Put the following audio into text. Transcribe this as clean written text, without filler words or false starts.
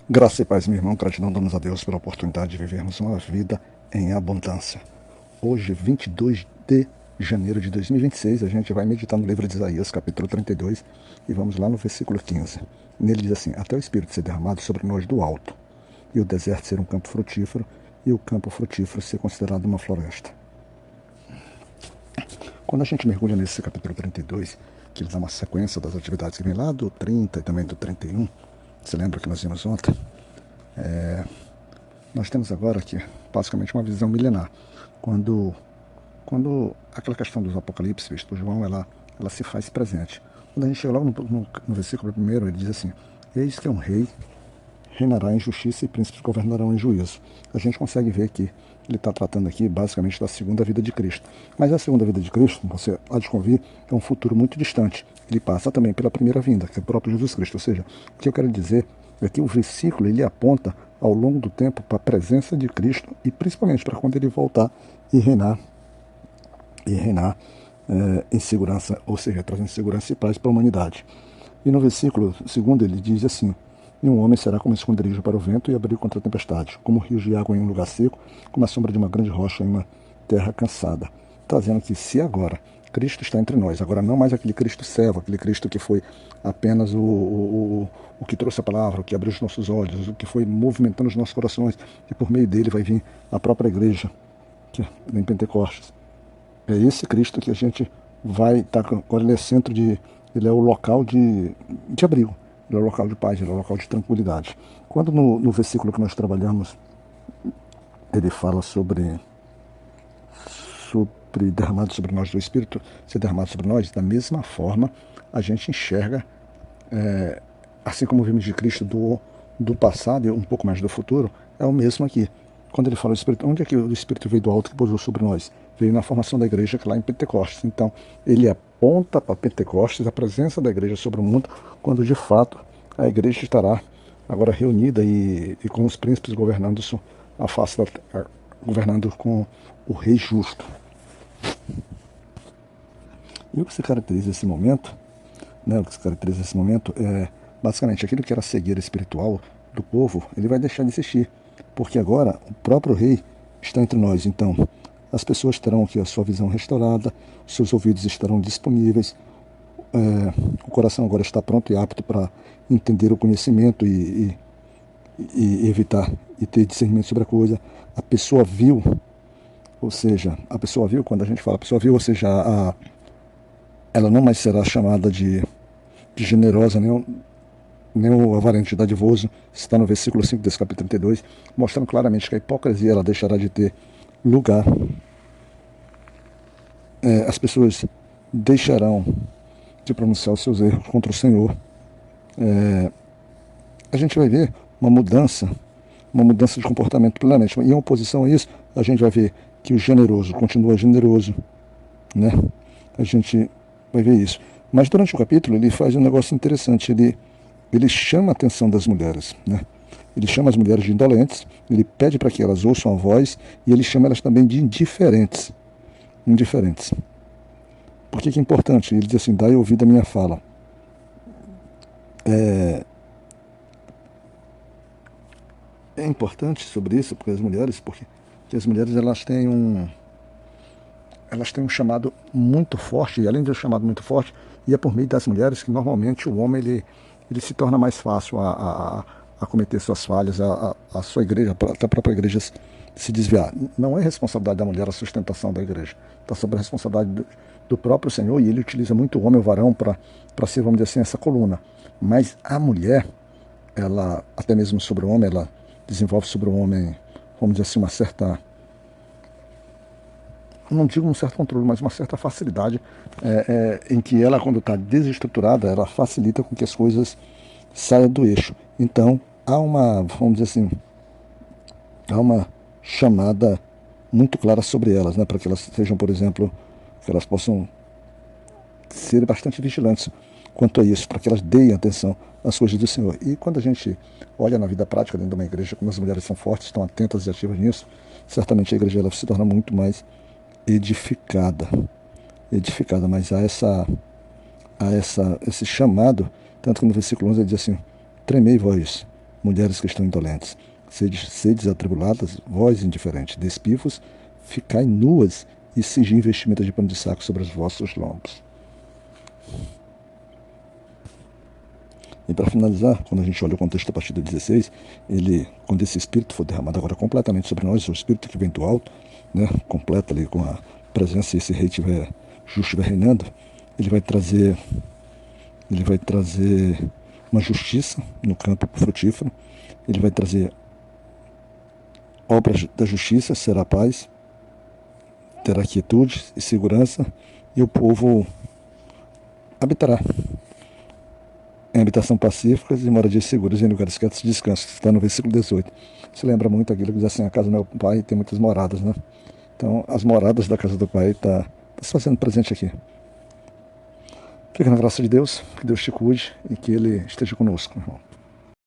Graça e paz, meu irmão. Gratidão damos a Deus pela oportunidade de vivermos uma vida em abundância. Hoje, 22 de janeiro de 2026, a gente vai meditar no livro de Isaías, capítulo 32, e vamos lá no versículo 15. Nele diz assim: até o Espírito ser derramado sobre nós do alto, e o deserto ser um campo frutífero, e o campo frutífero ser considerado uma floresta. Quando a gente mergulha nesse capítulo 32, que ele dá uma sequência das atividades que vem lá do 30 e também do 31, você lembra que nós vimos ontem? Nós temos agora aqui basicamente uma visão milenar. Quando aquela questão dos apocalipse, visto por João, ela se faz presente. Quando a gente chega logo no versículo primeiro, ele diz assim: eis que um rei reinará em justiça e príncipes governarão em juízo. A gente consegue ver que ele está tratando aqui basicamente da segunda vida de Cristo. Mas a segunda vida de Cristo, você há de convir, é um futuro muito distante. Ele passa também pela primeira vinda, que é o próprio Jesus Cristo. Ou seja, o que eu quero dizer é que o versículo ele aponta ao longo do tempo para a presença de Cristo e principalmente para quando ele voltar e reinar em segurança, ou seja, trazendo segurança e paz para a humanidade. E no versículo segundo ele diz assim: e um homem será como esconderijo para o vento e abrigo contra a tempestade, como rios de água em um lugar seco, como a sombra de uma grande rocha em uma terra cansada. Trazendo que se agora Cristo está entre nós, agora não mais aquele Cristo servo, aquele Cristo que foi apenas o que trouxe a palavra, o que abriu os nossos olhos, o que foi movimentando os nossos corações, e por meio dele vai vir a própria igreja, que é em Pentecostes. É esse Cristo que a gente vai estar, agora ele é centro de, ele é o local de abrigo, ele é o local de paz, ele é o local de tranquilidade. Quando no versículo que nós trabalhamos, ele fala sobre derramado sobre nós do Espírito, ser derramado sobre nós, da mesma forma a gente enxerga, assim como vimos de Cristo do passado e um pouco mais do futuro, é o mesmo aqui. Quando ele fala do Espírito, onde é que o Espírito veio do alto que pousou sobre nós? Veio na formação da igreja, que é lá em Pentecostes. Então, ele aponta para Pentecostes, a presença da igreja sobre o mundo, quando de fato a igreja estará agora reunida e com os príncipes governando a face da, governando com o rei justo. E o que se caracteriza esse momento, né, o que se caracteriza esse momento é basicamente aquilo que era a cegueira espiritual do povo, ele vai deixar de existir, porque agora o próprio rei está entre nós. Então, as pessoas terão aqui a sua visão restaurada, seus ouvidos estarão disponíveis, o coração agora está pronto e apto para entender o conhecimento e evitar e ter discernimento sobre a coisa. A pessoa viu, ou seja, a pessoa viu, quando a gente fala a pessoa viu, ou seja, ela não mais será chamada de generosa, nem o avarento de dadivoso, está no versículo 5 desse capítulo 32, mostrando claramente que a hipocrisia ela deixará de ter lugar. As pessoas deixarão de pronunciar os seus erros contra o Senhor. A gente vai ver uma mudança de comportamento plenamente. E em oposição a isso, a gente vai ver que o generoso continua generoso, né? A gente vai ver isso. Mas durante o capítulo ele faz um negócio interessante. Ele chama a atenção das mulheres, né? Ele chama as mulheres de indolentes, ele pede para que elas ouçam a voz e ele chama elas também de indiferentes. Por que é importante? Ele diz assim: dai ouvido à minha fala. É importante sobre isso, porque as mulheres elas têm um chamado muito forte, e além de um chamado muito forte, e é por meio das mulheres que normalmente o homem ele se torna mais fácil a cometer suas falhas, a sua igreja, até a própria igreja se desviar. Não é responsabilidade da mulher a sustentação da igreja, está sob a responsabilidade do próprio Senhor, e ele utiliza muito o homem, o varão, para ser, vamos dizer assim, essa coluna. Mas a mulher, ela, até mesmo sobre o homem, ela desenvolve sobre o homem, vamos dizer assim, uma certa, não digo um certo controle, mas uma certa facilidade, em que ela, quando está desestruturada, ela facilita com que as coisas saiam do eixo. Então, há uma, vamos dizer assim, há uma chamada muito clara sobre elas, né, para que elas sejam, por exemplo, que elas possam ser bastante vigilantes quanto a isso, para que elas deem atenção às coisas do Senhor. E quando a gente olha na vida prática dentro de uma igreja, como as mulheres são fortes, estão atentas e ativas nisso, certamente a igreja ela se torna muito mais edificada. Mas há esse chamado, tanto que no versículo 11 ele diz assim: tremei vós, mulheres que estão indolentes. Sedes atribuladas, vós indiferentes, despivos, ficai nuas e cingi vestimenta de pano de saco sobre os vossos lombos. E para finalizar, quando a gente olha o contexto a partir do 16, quando esse Espírito for derramado agora completamente sobre nós, o Espírito que vem do alto, né, completa ali com a presença, e esse rei justo estiver reinando, ele vai trazer uma justiça no campo frutífero, ele vai trazer obras da justiça, será paz, terá quietude e segurança, e o povo habitará em habitação pacíficas e moradias seguras em lugares quietos e descanso. Está no versículo 18. Se lembra muito aquilo que diz assim: a casa do meu pai tem muitas moradas, né? Então, as moradas da casa do pai está se fazendo presente aqui. Fica na graça de Deus, que Deus te cuide e que Ele esteja conosco, irmão.